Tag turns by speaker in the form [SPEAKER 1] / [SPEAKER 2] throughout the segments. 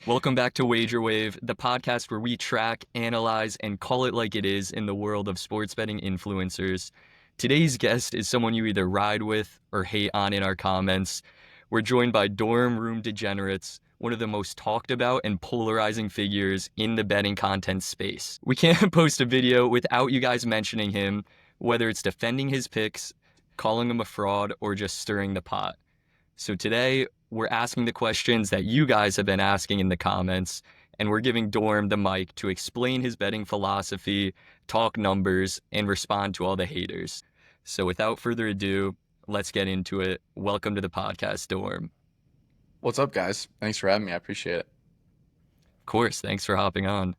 [SPEAKER 1] Welcome back to WagerWave, the podcast where we track, analyze, and call it like it is in the world of sports betting influencers. Today's guest is someone you either ride with or hate on in our comments. We're joined by Dormroom Degenerates, one of the most talked about and polarizing figures in the betting content space. We can't post a video without you guys mentioning him, whether it's defending his picks, calling him a fraud, or just stirring the pot. So today, we're asking the questions that you guys have been asking in the comments, and we're giving Dorm the mic to explain his betting philosophy, talk numbers, and respond to all the haters. So without further ado, let's get into it. Welcome to the podcast, Dorm.
[SPEAKER 2] What's up, guys? Thanks for having me. I appreciate it.
[SPEAKER 1] Of course, thanks for hopping on.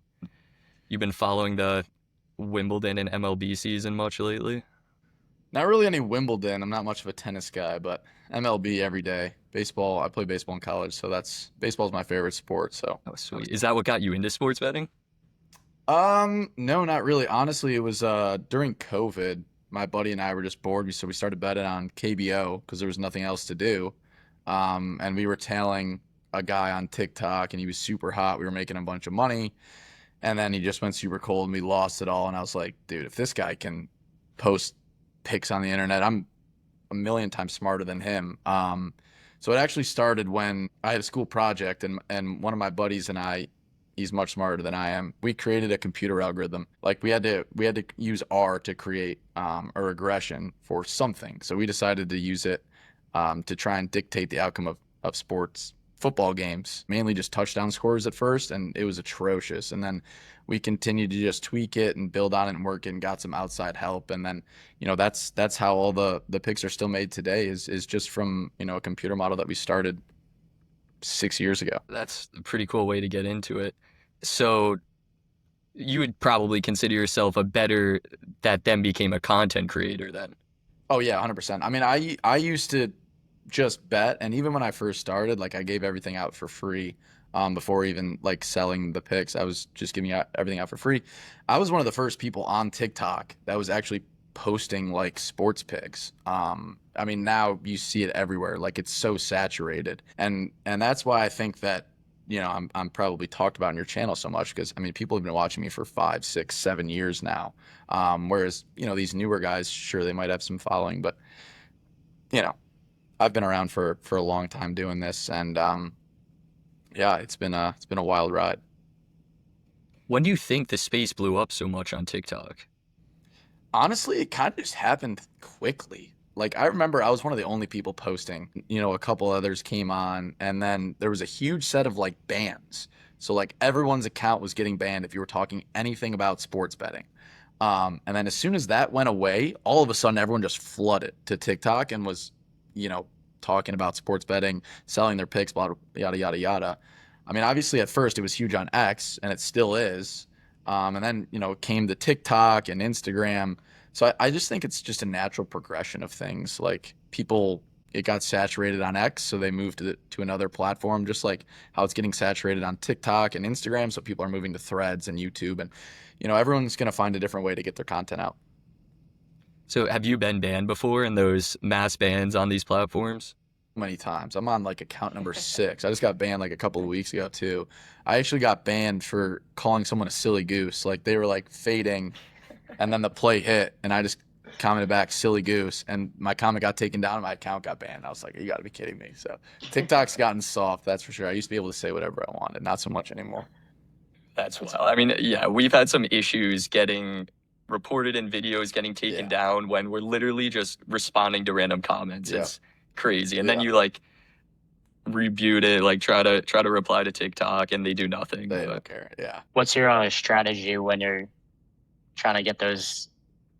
[SPEAKER 1] You've been following the Wimbledon and MLB season much lately?
[SPEAKER 2] Not really any Wimbledon. I'm not much of a tennis guy, but MLB every day. Baseball, I play baseball in college, so baseball's my favorite sport. So,
[SPEAKER 1] Oh, sweet. Is that what got you into sports betting?
[SPEAKER 2] no, not really. Honestly, it was during COVID. My buddy and I were just bored, so we started betting on KBO because there was nothing else to do. And we were tailing a guy on TikTok, and he was super hot. We were making a bunch of money, and then he just went super cold, and we lost it all. And I was like, dude, if this guy can post pics on the internet, I'm a million times smarter than him. So it actually started when I had a school project, and one of my buddies and I, he's much smarter than I am. We created a computer algorithm. Like we had to use R to create a regression for something. So we decided to use it to try and dictate the outcome of sports football games, mainly just touchdown scores at first, and it was atrocious. And then we continued to just tweak it and build on it and work it and got some outside help. And then, that's how all the picks are still made today is just from, a computer model that we started 6 years ago.
[SPEAKER 1] That's a pretty cool way to get into it. So you would probably consider yourself a better that then became a content creator then.
[SPEAKER 2] Oh yeah, 100%. I mean, I used to just bet, and even when I first started, like I gave everything out for free before even like selling the picks. I was just giving out everything out for free. I was one of the first people on TikTok that was actually posting like sports picks. I mean, now you see it everywhere. Like it's so saturated, and that's why I think that I'm probably talked about on your channel so much because I mean people have been watching me for 5, 6, 7 years now. Whereas these newer guys, sure they might have some following, but you know I've been around for a long time doing this, and yeah, it's been a wild ride.
[SPEAKER 1] When do you think the space blew up so much on TikTok?
[SPEAKER 2] Honestly, it kind of just happened quickly. Like I remember I was one of the only people posting. A couple others came on, and then there was a huge set of like bans. So like everyone's account was getting banned if you were talking anything about sports betting. And then as soon as that went away, all of a sudden everyone just flooded to TikTok and was, you know, talking about sports betting, selling their picks, blah, yada yada yada. I mean, obviously at first it was huge on X, and it still is. And then it came to TikTok and Instagram. So I just think it's just a natural progression of things. Like people, it got saturated on X, so they moved to another platform, just like how it's getting saturated on TikTok and Instagram. So people are moving to Threads and YouTube, and everyone's gonna find a different way to get their content out.
[SPEAKER 1] So have you been banned before in those mass bans on these platforms?
[SPEAKER 2] Many times. I'm on like account number 6. I just got banned like a couple of weeks ago too. I actually got banned for calling someone a silly goose. Like they were like fading, and then the play hit, and I just commented back silly goose, and my comment got taken down and my account got banned. I was like, you got to be kidding me. So TikTok's gotten soft, that's for sure. I used to be able to say whatever I wanted, not so much anymore.
[SPEAKER 1] That's wild. I mean, yeah, we've had some issues getting reported in videos getting taken
[SPEAKER 2] Yeah.
[SPEAKER 1] down when we're literally just responding to random comments.
[SPEAKER 2] Yeah.
[SPEAKER 1] It's crazy. And then
[SPEAKER 2] Yeah.
[SPEAKER 1] you like rebuke it, like try to reply to TikTok and they do nothing.
[SPEAKER 2] They
[SPEAKER 1] But
[SPEAKER 2] don't care. Yeah.
[SPEAKER 3] What's your strategy when you're trying to get those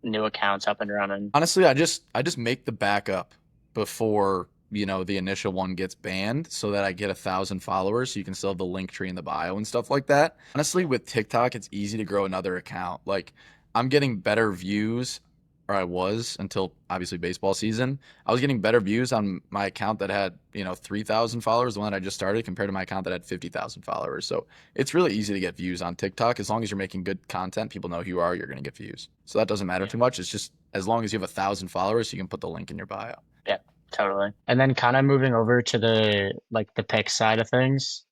[SPEAKER 3] new accounts up and running?
[SPEAKER 2] Honestly, I just make the backup before the initial one gets banned, so that I get 1,000 followers. So you can still have the link tree in the bio and stuff like that. Honestly, with TikTok, it's easy to grow another account. Like I'm getting better views, or I was until obviously baseball season. I was getting better views on my account that had 3,000 followers, the one that I just started, compared to my account that had 50,000 followers. So it's really easy to get views on TikTok as long as you're making good content. People know who you are. You're going to get views. So that doesn't matter too much. It's just as long as you have 1,000 followers, you can put the link in your bio.
[SPEAKER 3] Yeah, totally. And then kind of moving over to the pick side of things.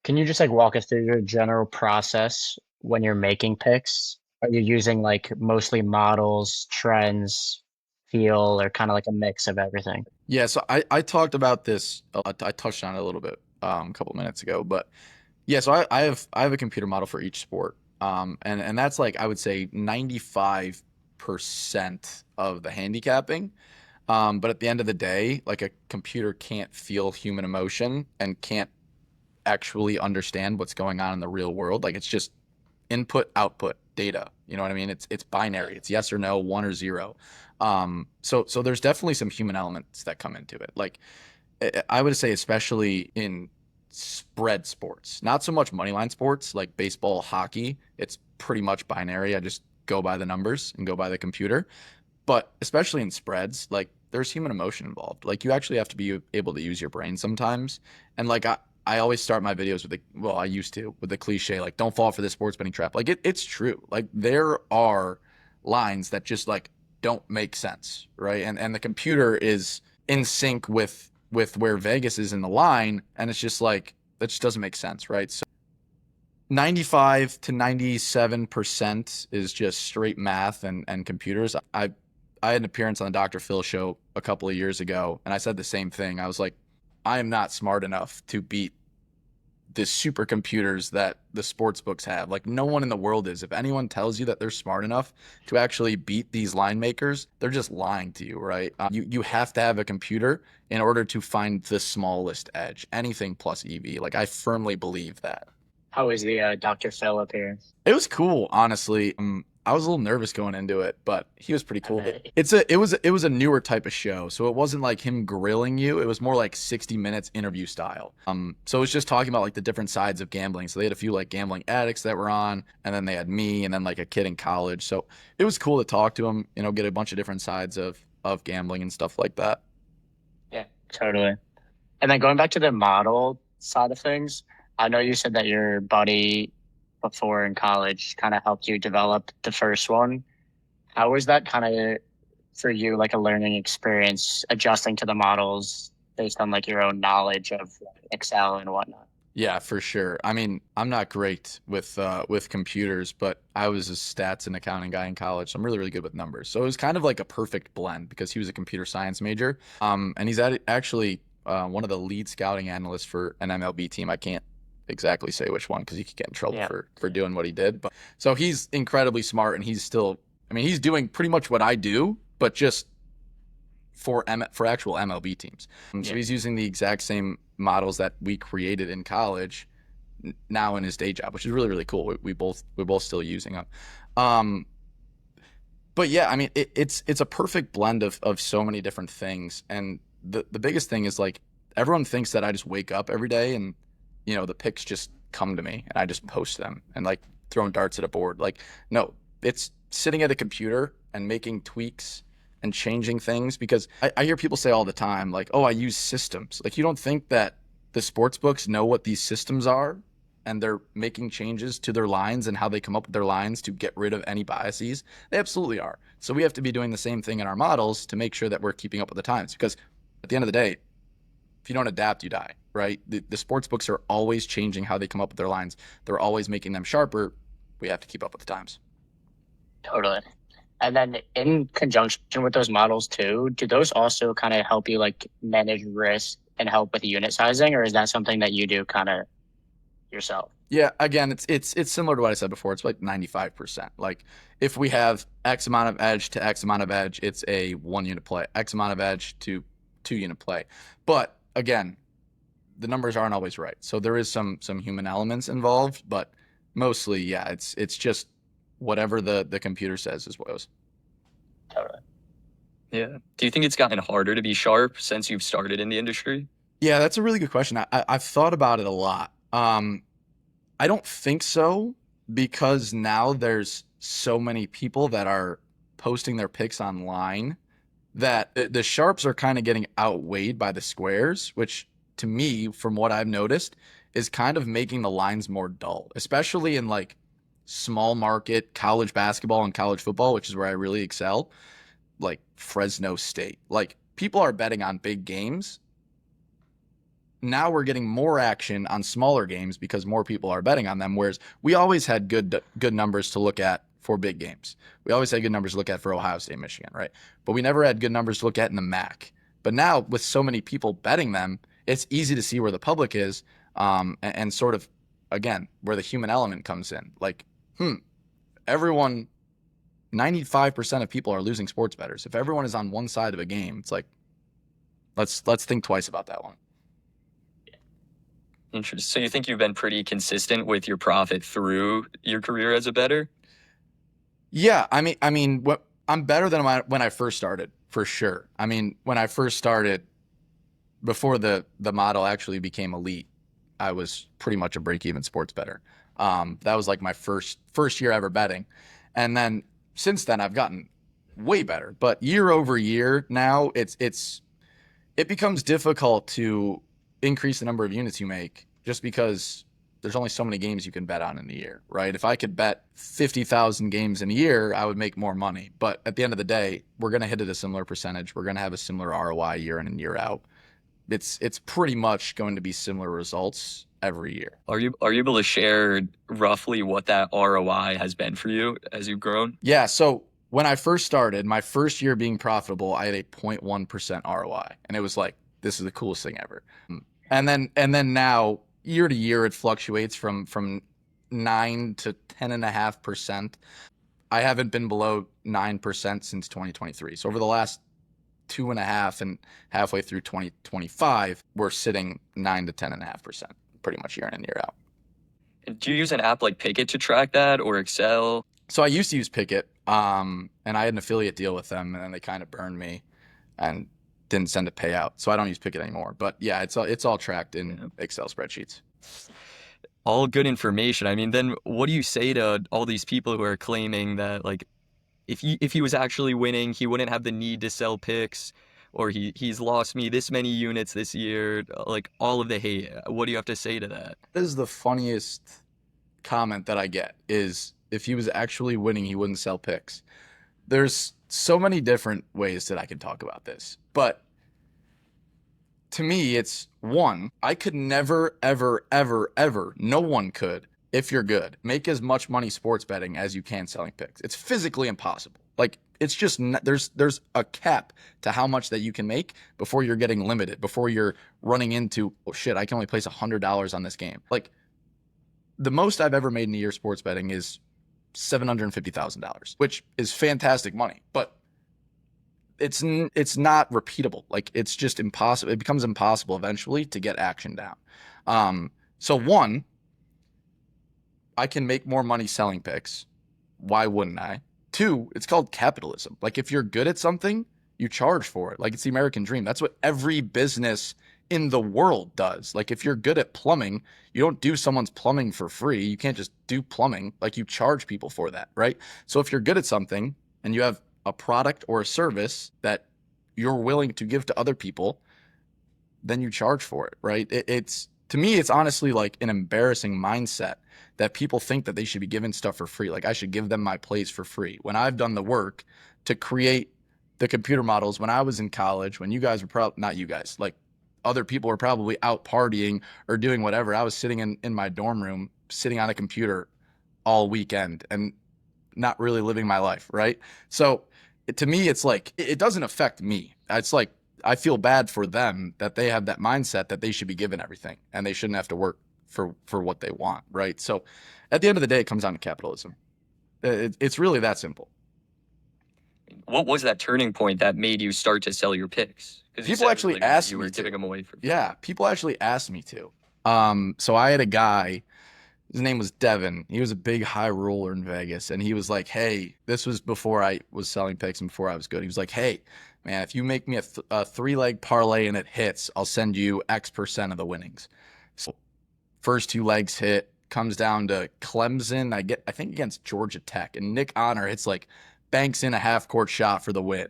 [SPEAKER 3] Can you just like walk us through your general process when you're making picks? Are you using like mostly models, trends, feel, or kind of like a mix of everything?
[SPEAKER 2] Yeah, so I talked about this. I touched on it a little bit a couple minutes ago, but yeah, so I have a computer model for each sport, and that's like I would say 95% of the handicapping. But at the end of the day, like a computer can't feel human emotion and can't actually understand what's going on in the real world. Like it's just input output data. You know what I mean? It's binary. It's yes or no, one or zero. So there's definitely some human elements that come into it. Like I would say, especially in spread sports, not so much money line sports like baseball, hockey. It's pretty much binary. I just go by the numbers and go by the computer. But especially in spreads, like there's human emotion involved. Like you actually have to be able to use your brain sometimes. And like I always start my videos with the well, I used to with the cliche like don't fall for the sports betting trap. Like it's true. Like there are lines that just like don't make sense, right? And the computer is in sync with where Vegas is in the line, and it's just like that just doesn't make sense, right? So 95 to 97% is just straight math and computers. I had an appearance on the Dr. Phil show a couple of years ago, and I said the same thing. I was like, I am not smart enough to beat the supercomputers that the sports books have. Like no one in the world is. If anyone tells you that they're smart enough to actually beat these line makers, they're just lying to you, right? You have to have a computer in order to find the smallest edge. Anything plus EV. Like I firmly believe that.
[SPEAKER 3] How is the Dr. Phil appearance?
[SPEAKER 2] It was cool, honestly. I was a little nervous going into it, but he was pretty cool.
[SPEAKER 3] Okay.
[SPEAKER 2] It was a newer type of show, so it wasn't like him grilling you. It was more like 60 minutes interview style. So it was just talking about like the different sides of gambling. So they had a few like gambling addicts that were on, and then they had me, and then like a kid in college. So it was cool to talk to him, get a bunch of different sides of gambling and stuff like that.
[SPEAKER 3] Yeah, totally. And then going back to the model side of things, I know you said that your buddy before in college kind of helped you develop the first one. How was that kind of for you, like a learning experience, adjusting to the models based on like your own knowledge of Excel and whatnot?
[SPEAKER 2] Yeah, for sure. I mean, I'm not great with computers, but I was a stats and accounting guy in college, so I'm really, really good with numbers. So it was kind of like a perfect blend because he was a computer science major, and he's actually one of the lead scouting analysts for an MLB team. I can't exactly say which one because he could get in trouble
[SPEAKER 3] Yeah.
[SPEAKER 2] for doing what he did. But so he's incredibly smart, and he's still, I mean, he's doing pretty much what I do, but just for actual MLB teams. So
[SPEAKER 3] Yeah.
[SPEAKER 2] he's using the exact same models that we created in college now in his day job, which is really, really cool. We're both still using them. Um, but yeah, I mean, it's a perfect blend of so many different things. And the biggest thing is like everyone thinks that I just wake up every day and the picks just come to me and I just post them and like throwing darts at a board. Like no, it's sitting at a computer and making tweaks and changing things because I hear people say all the time like, oh, I use systems. Like you don't think that the sports books know what these systems are and they're making changes to their lines and how they come up with their lines to get rid of any biases? They absolutely are. So we have to be doing the same thing in our models to make sure that we're keeping up with the times because at the end of the day, if you don't adapt, you die, right? The sports books are always changing how they come up with their lines. They're always making them sharper. We have to keep up with the times.
[SPEAKER 3] Totally. And then in conjunction with those models too, do those also kind of help you like manage risk and help with unit sizing, or is that something that you do kind of yourself?
[SPEAKER 2] Yeah, again, it's similar to what I said before. It's like 95%. Like if we have X amount of edge to X amount of edge, it's a 1 unit play. X amount of edge to 2 unit play. But again, the numbers aren't always right. So there is some human elements involved, but mostly, yeah, it's just whatever the computer says is what it was.
[SPEAKER 3] Totally.
[SPEAKER 1] Yeah. Do you think it's gotten harder to be sharp since you've started in the industry?
[SPEAKER 2] Yeah, that's a really good question. I've thought about it a lot. I don't think so because now there's so many people that are posting their picks online that the sharps are kind of getting outweighed by the squares, which to me, from what I've noticed, is kind of making the lines more dull, especially in like small market college basketball and college football, which is where I really excel, like Fresno State. Like people are betting on big games now we're getting more action on smaller games because more people are betting on them. Whereas we always had good numbers to look at for big games. We always had good numbers to look at for Ohio State, Michigan, right? But we never had good numbers to look at in the MAC. But now with so many people betting them, it's easy to see where the public is, and sort of, again, where the human element comes in. Like, everyone, 95% of people are losing sports bettors. If everyone is on one side of a game, it's like, let's think twice about that one.
[SPEAKER 1] Interesting. So you think you've been pretty consistent with your profit through your career as a bettor?
[SPEAKER 2] Yeah, I mean, I'm better than when I first started, for sure. I mean, when I first started, before the model actually became elite, I was pretty much a break-even sports bettor. That was like my first year ever betting, and then since then I've gotten way better. But year over year now, it becomes difficult to increase the number of units you make just because there's only so many games you can bet on in a year, right? If I could bet 50,000 games in a year, I would make more money. But at the end of the day, we're going to hit it a similar percentage. We're going to have a similar ROI year in and year out. It's pretty much going to be similar results every year.
[SPEAKER 1] Are you able to share roughly what that ROI has been for you as you've grown?
[SPEAKER 2] Yeah, so when I first started, my first year being profitable, I had a 0.1% ROI. And it was like, this is the coolest thing ever. And then now, year to year, it fluctuates from 9 to 10.5%. I haven't been below 9% since 2023. So over the last 2.5 and halfway through 2025, we're sitting 9 to 10.5%, pretty much year in and year out.
[SPEAKER 1] Do you use an app like Picket to track that, or Excel?
[SPEAKER 2] So I used to use Picket, and I had an affiliate deal with them, and then they kind of burned me and didn't send a payout. So I don't use Picket anymore. But yeah, it's all tracked in Excel spreadsheets.
[SPEAKER 1] All good information. I mean, then what do you say to all these people who are claiming that, like, if he was actually winning, he wouldn't have the need to sell picks, or he's lost me this many units this year, like all of the hate? What do you have to say to that?
[SPEAKER 2] This is the funniest comment that I get, is if he was actually winning, he wouldn't sell picks. There's so many different ways that I can talk about this, but to me, it's one, I could never, ever, ever, ever, no one could, if you're good, make as much money sports betting as you can selling picks. It's physically impossible. Like, it's just, there's a cap to how much that you can make before you're getting limited, before you're running into, oh shit, I can only place $100 on this game. Like, the most I've ever made in a year sports betting is $750,000, which is fantastic money, but it's not repeatable. Like, it's just impossible. It becomes impossible eventually to get action down. So one, I can make more money selling picks. Why wouldn't I? Two, it's called capitalism. Like, if you're good at something, you charge for it. Like, it's the American dream. That's what every business in the world does. Like, if you're good at plumbing, you don't do someone's plumbing for free. You can't just do plumbing. Like, you charge people for that, right? So if you're good at something and you have a product or a service that you're willing to give to other people, then you charge for it, right? It's to me, it's honestly like an embarrassing mindset that people think that they should be given stuff for free. Like, I should give them my plays for free when I've done the work to create the computer models. When I was in college, when you guys were probably, not you guys, like other people were probably out partying or doing whatever, I was sitting in my dorm room, sitting on a computer all weekend and not really living my life, right? So to me, it's like, it doesn't affect me. It's like, I feel bad for them that they have that mindset that they should be given everything and they shouldn't have to work for what they want, right? So at the end of the day, it comes down to capitalism. It's really that simple.
[SPEAKER 1] What was that turning point that made you start to sell your picks?
[SPEAKER 2] People actually asked me to.
[SPEAKER 1] You were giving them away for free.
[SPEAKER 2] Yeah, people actually asked me to. So I had a guy, his name was Devin. He was a big high roller in Vegas. And he was like, hey, this was before I was selling picks and before I was good. He was like, hey, man, if you make me a three-leg parlay and it hits, I'll send you X% of the winnings. So first two legs hit, comes down to Clemson, I think against Georgia Tech. And Nick Honor hits like, banks in a half-court shot for the win.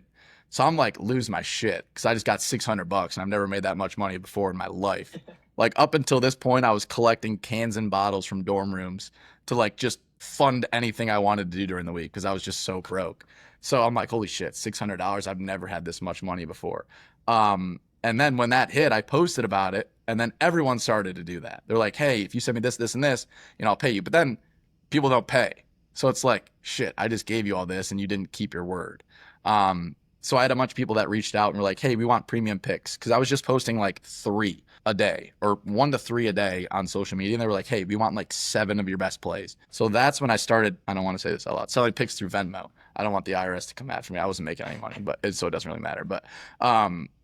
[SPEAKER 2] So I'm like, lose my shit, because I just got $600 and I've never made that much money before in my life. Like, up until this point, I was collecting cans and bottles from dorm rooms to like just fund anything I wanted to do during the week because I was just so broke. So I'm like, holy shit, $600. I've never had this much money before. And then when that hit, I posted about it, and then everyone started to do that. They're like, hey, if you send me this, this, and this, I'll pay you. But then people don't pay. So it's like, shit, I just gave you all this and you didn't keep your word. So I had a bunch of people that reached out and were like, hey, we want premium picks. Because I was just posting like 3 a day or 1 to 3 a day on social media. And they were like, hey, we want like 7 of your best plays. So that's when I started, I don't want to say this out loud, selling picks through Venmo. I don't want the IRS to come after me. I wasn't making any money, so it doesn't really matter. But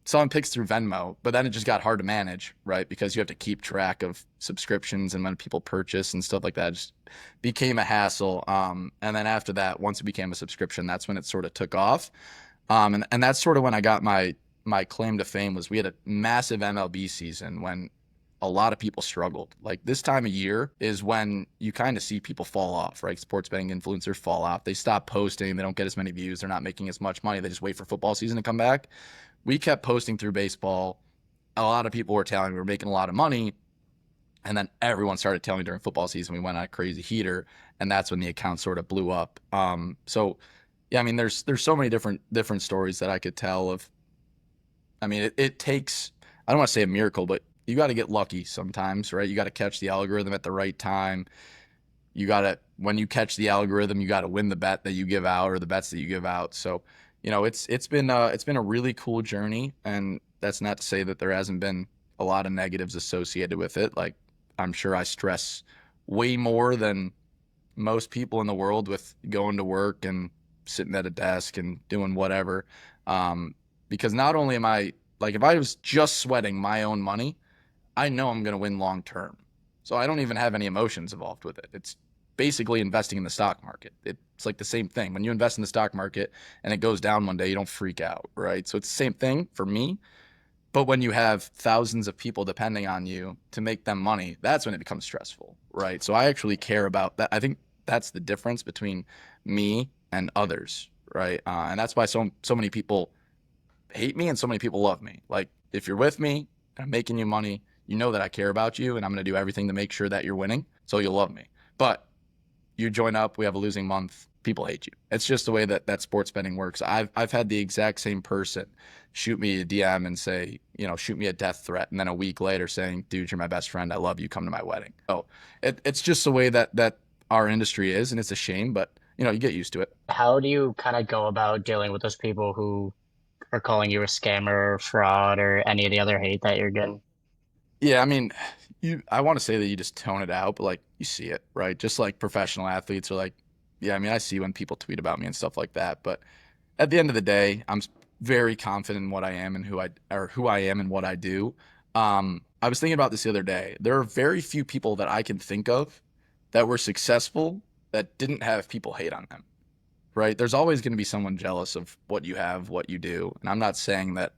[SPEAKER 2] selling picks through Venmo, but then it just got hard to manage, right? Because you have to keep track of subscriptions and when people purchase and stuff like that. It just became a hassle. And then after that, once it became a subscription, that's when it sort of took off. And that's sort of when I got my claim to fame. Was we had a massive MLB season when a lot of people struggled. Like this time of year is when you kind of see people fall off, right? Sports betting influencers fall off. They stop posting. They don't get as many views. They're not making as much money. They just wait for football season to come back. We kept posting through baseball. A lot of people were telling me we were making a lot of money. And then everyone started telling me during football season we went on a crazy heater. And that's when the account sort of blew up. So yeah, I mean, there's so many different stories that I could tell of. I mean, it takes, I don't want to say a miracle, but you got to get lucky sometimes, right? You got to catch the algorithm at the right time. When you catch the algorithm, you got to win the bet that you give out or the bets that you give out. So, it's been a really cool journey, and that's not to say that there hasn't been a lot of negatives associated with it. Like, I'm sure I stress way more than most people in the world with going to work and sitting at a desk and doing whatever. Because not only am I, like, if I was just sweating my own money, I know I'm going to win long term. So I don't even have any emotions involved with it. It's basically investing in the stock market. It's like the same thing. When you invest in the stock market and it goes down one day, you don't freak out, right? So it's the same thing for me. But when you have thousands of people depending on you to make them money, that's when it becomes stressful, right? So I actually care about that. I think that's the difference between me and others, right? And that's why so many people hate me and so many people love me. Like, if you're with me and I'm making you money, you know that I care about you and I'm going to do everything to make sure that you're winning, so you'll love me. But you join up, we have a losing month, people hate you. It's just the way that sports betting works. I've had the exact same person shoot me a DM and say, shoot me a death threat, and then a week later saying, dude, you're my best friend, I love you, come to my wedding. So it's just the way that our industry is, and it's a shame, but you get used to it.
[SPEAKER 3] How do you kind of go about dealing with those people who are calling you a scammer or fraud or any of the other hate that you're getting?
[SPEAKER 2] Yeah, I mean, I want to say that you just tone it out, but like you see it, right? Just like professional athletes are like, yeah, I mean, I see when people tweet about me and stuff like that, but at the end of the day, I'm very confident in what I am and who I am and what I do. I was thinking about this the other day. There are very few people that I can think of that were successful that didn't have people hate on them, right? There's always going to be someone jealous of what you have, what you do. And I'm not saying that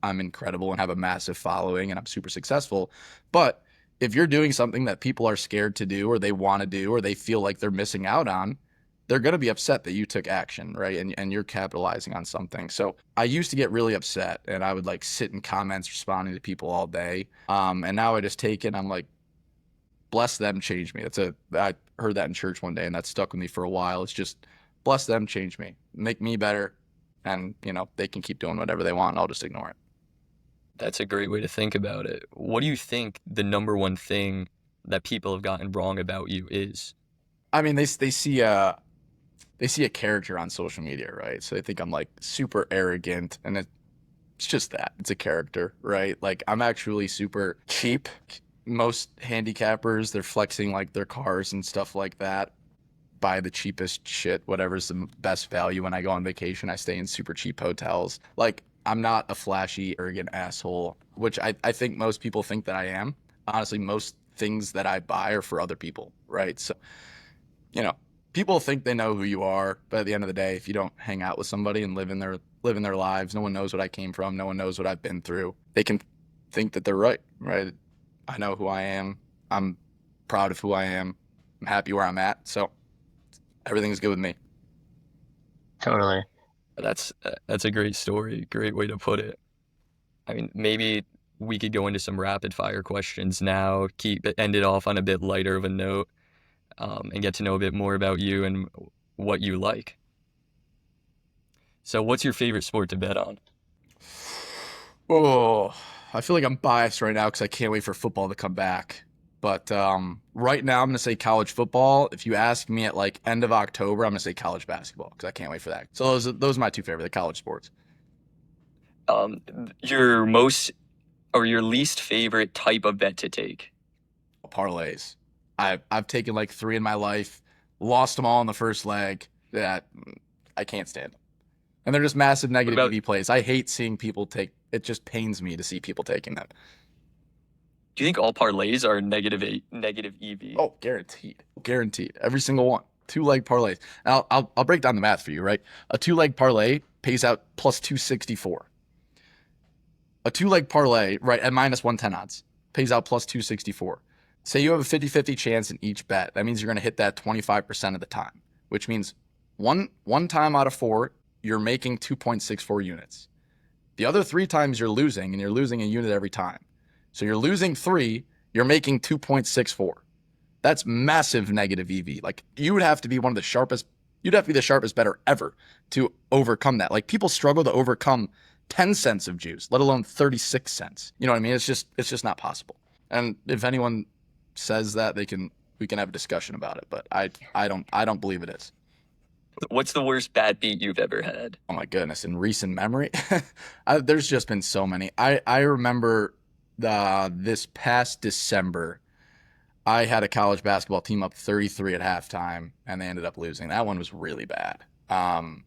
[SPEAKER 2] I'm incredible and have a massive following and I'm super successful, but if you're doing something that people are scared to do or they want to do or they feel like they're missing out on, they're going to be upset that you took action, right? And you're capitalizing on something. So I used to get really upset and I would like sit in comments responding to people all day. And now I just take it. I'm like, bless them, change me. I heard that in church one day and that stuck with me for a while. It's just bless them, change me, make me better. And, they can keep doing whatever they want. I'll just ignore it.
[SPEAKER 1] That's a great way to think about it. What do you think the number one thing that people have gotten wrong about you is?
[SPEAKER 2] I mean, they see a character on social media, right? So they think I'm like super arrogant, and it's just that. It's a character, right? Like, I'm actually super cheap. Most handicappers, they're flexing like their cars and stuff like that. Buy the cheapest shit, whatever's the best value. When I go on vacation, I stay in super cheap hotels. Like, I'm not a flashy, arrogant asshole, which I think most people think that I am. Honestly, most things that I buy are for other people, right? So, people think they know who you are, but at the end of the day, if you don't hang out with somebody and live in their lives, no one knows what I came from, no one knows what I've been through. They can think that they're right? I know who I am. I'm proud of who I am. I'm happy where I'm at. So everything's good with me.
[SPEAKER 3] Totally.
[SPEAKER 1] That's a great story, great way to put it. I mean, maybe we could go into some rapid fire questions now, end it off on a bit lighter of a note, and get to know a bit more about you and what you like. So what's your favorite sport to bet on?
[SPEAKER 2] Oh, I feel like I'm biased right now because I can't wait for football to come back. But right now, I'm going to say college football. If you ask me at like end of October, I'm going to say college basketball because I can't wait for that. So those are my two favorite, the college sports.
[SPEAKER 1] Um, your most or your least favorite type of bet to take?
[SPEAKER 2] Parlays. I've taken like three in my life, lost them all in the first leg. That I can't stand them. And they're just massive
[SPEAKER 1] What
[SPEAKER 2] negative
[SPEAKER 1] about,
[SPEAKER 2] EV plays. I hate seeing people take. It just pains me to see people taking them.
[SPEAKER 1] do you think all parlays are negative EV?
[SPEAKER 2] Oh, guaranteed, guaranteed. Every single one. Two-leg parlays. Now I'll break down the math for you. Right, a two-leg parlay pays out plus 264. A two-leg parlay, right, at minus 110 odds, pays out plus 264. Say you have a 50-50 chance in each bet. That means you're going to hit that 25% of the time, which means one time out of four, you're making 2.64 units. The other three times you're losing, and you're losing a unit every time. So you're losing three, you're making 2.64. That's massive negative EV. Like you would have to be one of the sharpest, you'd have to be the sharpest bettor ever to overcome that. Like people struggle to overcome 10 cents of juice, let alone 36 cents. You know what I mean? It's just not possible. And if anyone says that, we can have a discussion about it, but I don't believe it is.
[SPEAKER 1] What's the worst bad beat you've ever had?
[SPEAKER 2] Oh my goodness, in recent memory, there's just been so many. I remember this past December, I had a college basketball team up 33 at halftime, and they ended up losing. That one was really bad. And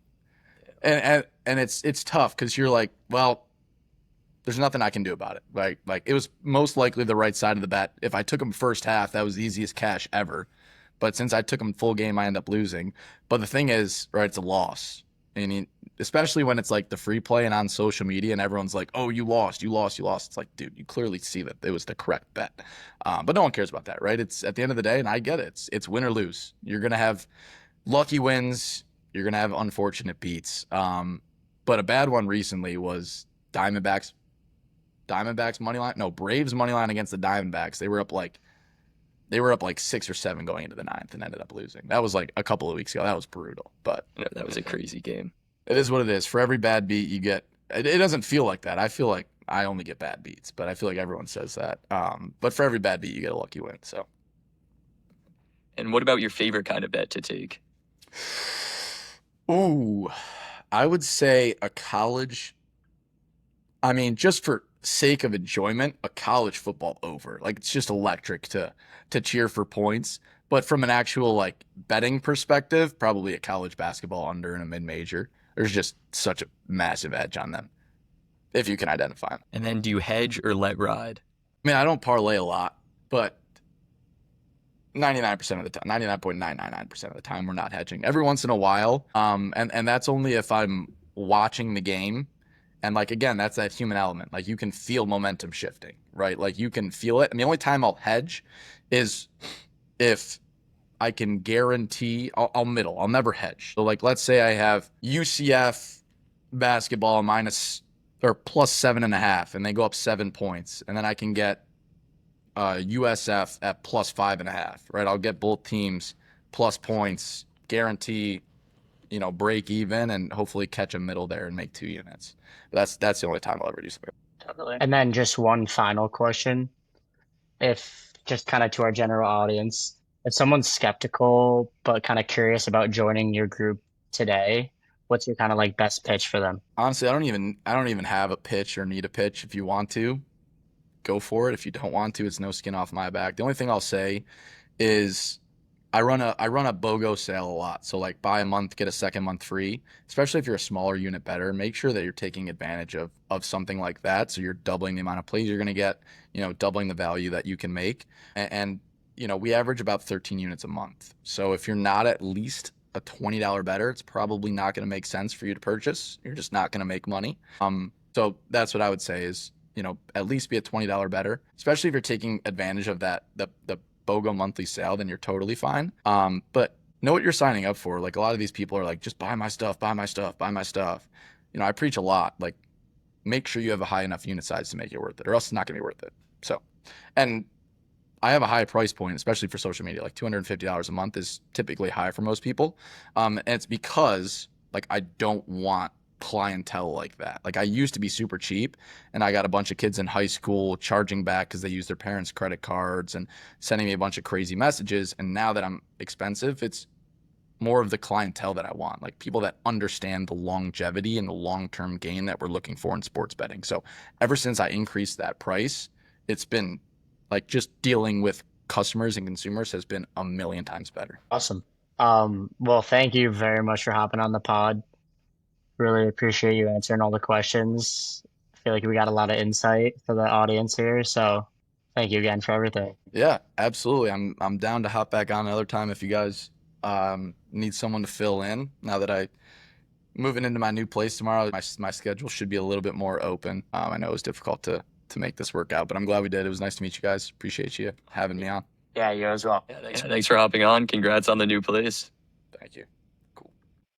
[SPEAKER 2] it's tough because you're like, well, there's nothing I can do about it. Like it was most likely the right side of the bet. If I took them first half, that was the easiest cash ever. But since I took them full game, I end up losing. But the thing is, right, it's a loss. And especially when it's like the free play and on social media and everyone's like, oh, you lost, you lost, you lost. It's like, dude, you clearly see that it was the correct bet. But no one cares about that, right? It's at the end of the day, and I get it. It's win or lose. You're going to have lucky wins. You're going to have unfortunate beats. But a bad one recently was Diamondbacks money line. No, Braves money line against the Diamondbacks. They were up like 6 or 7 going into the ninth and ended up losing. That was like a couple of weeks ago. That was brutal, but
[SPEAKER 1] No, that was a crazy game.
[SPEAKER 2] it is what it is. For every bad beat you get, it doesn't feel like that. I feel like I only get bad beats, but I feel like everyone says that. But for every bad beat you get a lucky win. So,
[SPEAKER 1] And what about your favorite kind of bet to take?
[SPEAKER 2] ooh, I would say a college. I mean, just for sake of enjoyment, a college football over. Like it's just electric to cheer for points. But from an actual like betting perspective, probably a college basketball under in a mid-major. There's just such a massive edge on them if you can identify them.
[SPEAKER 1] And then do you hedge or let ride?
[SPEAKER 2] I mean, I don't parlay a lot, but 99% of the time, 99.999% of the time, we're not hedging. Every once in a while, and that's only if I'm watching the game. And like again, that's that human element. Like you can feel momentum shifting, right? Like you can feel it. And the only time I'll hedge is if I can guarantee I'll middle. I'll never hedge. So like let's say I have UCF basketball minus or plus 7.5, and they go up 7 points, and then I can get USF at plus 5.5, right? I'll get both teams plus points, guarantee, break even, and hopefully catch a middle there and make 2 units. But that's the only time I'll ever do something.
[SPEAKER 3] Totally. And then just one final question. If just kind of to our general audience, if someone's skeptical but kind of curious about joining your group today, what's your kind of like best pitch for them?
[SPEAKER 2] Honestly, I don't even have a pitch or need a pitch. If you want to, go for it. If you don't want to, it's no skin off my back. The only thing I'll say is I run a BOGO sale a lot. So like buy a month, get a second month free, especially if you're a smaller unit bettor. Make sure that you're taking advantage of something like that. So you're doubling the amount of plays you're going to get, doubling the value that you can make. And we average about 13 units a month. So if you're not at least a $20 bettor, it's probably not going to make sense for you to purchase. You're just not going to make money. So that's what I would say is, at least be a $20 bettor, especially if you're taking advantage of that, the BOGO monthly sale, then you're totally fine. But know what you're signing up for. Like a lot of these people are like, just buy my stuff, buy my stuff, buy my stuff. I preach a lot, like make sure you have a high enough unit size to make it worth it, or else it's not gonna be worth it. So, and I have a high price point, especially for social media, like $250 a month is typically high for most people. And it's because like, I don't want clientele like that. Like I used to be super cheap, and I got a bunch of kids in high school charging back because they use their parents' credit cards and sending me a bunch of crazy messages. And now that I'm expensive, it's more of the clientele that I want, like people that understand the longevity and the long-term gain that we're looking for in sports betting. So ever since I increased that price, it's been like just dealing with customers and consumers has been a million times better.
[SPEAKER 3] Awesome. Well, thank you very much for hopping on the pod. Really appreciate you answering all the questions. I feel like we got a lot of insight for the audience here. So thank you again for everything.
[SPEAKER 2] Yeah, absolutely. I'm down to hop back on another time if you guys need someone to fill in. Now that I moving into my new place tomorrow, my schedule should be a little bit more open. I know it was difficult to make this work out, but I'm glad we did. It was nice to meet you guys. Appreciate you having me on.
[SPEAKER 3] Yeah, you as well.
[SPEAKER 1] Yeah, thanks for hopping on. Congrats on the new place.
[SPEAKER 2] Thank you.